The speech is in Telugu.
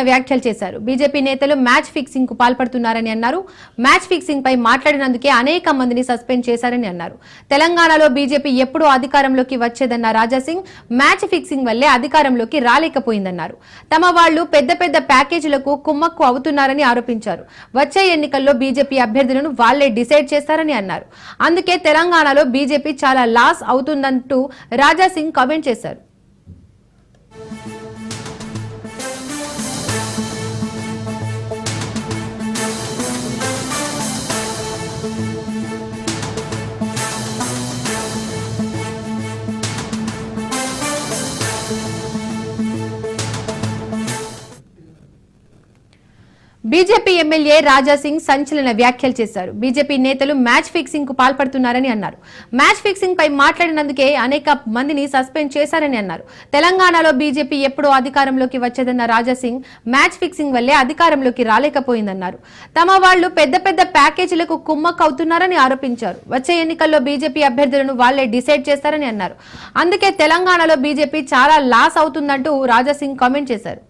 వ్యాఖ్యలు చేశారు. బీజేపీ నేతలు మ్యాచ్ ఫిక్సింగ్ కు పాల్పడుతున్నారని అన్నారు. మ్యాచ్ ఫిక్సింగ్ పై మాట్లాడినందుకే అనేక మందిని సస్పెండ్ చేశారని అన్నారు. తెలంగాణలో బీజేపీ ఎప్పుడూ అధికారంలోకి వచ్చేదన్న రాజాసింగ్ మ్యాచ్ ఫిక్సింగ్ వల్లే అధికారంలోకి రాలేకపోయిందన్నారు. తమ వాళ్లు పెద్ద పెద్ద ప్యాకేజీలకు కుమ్మక్కు అవుతున్నారని ఆరోపించారు. వచ్చే ఎన్నికల్లో బీజేపీ అభ్యర్థులను వాళ్లే డిసైడ్ చేస్తారని అన్నారు. అందుకే తెలంగాణలో బీజేపీ చాలా లాస్ అవుతుందంటూ రాజాసింగ్ కామెంట్ చేశారు. బీజేపీ ఎమ్మెల్యే రాజాసింగ్ సంచలన వ్యాఖ్యలు చేశారు. బీజేపీ నేతలు మ్యాచ్ ఫిక్సింగ్ కు పాల్పడుతున్నారని అన్నారు. మ్యాచ్ ఫిక్సింగ్ పై మాట్లాడినందుకే అనేక మందిని సస్పెండ్ చేశారని అన్నారు. తెలంగాణలో బీజేపీ ఎప్పుడో అధికారంలోకి వచ్చేదన్న రాజాసింగ్ మ్యాచ్ ఫిక్సింగ్ వల్లే అధికారంలోకి రాలేకపోయిందన్నారు. తమ వాళ్లు పెద్ద పెద్ద ప్యాకేజీలకు కుమ్మక్కు అవుతున్నారని ఆరోపించారు. వచ్చే ఎన్నికల్లో బీజేపీ అభ్యర్థులను వాళ్లే డిసైడ్ చేస్తారని అన్నారు. అందుకే తెలంగాణలో బీజేపీ చాలా లాస్ అవుతుందంటూ రాజాసింగ్ కామెంట్ చేశారు.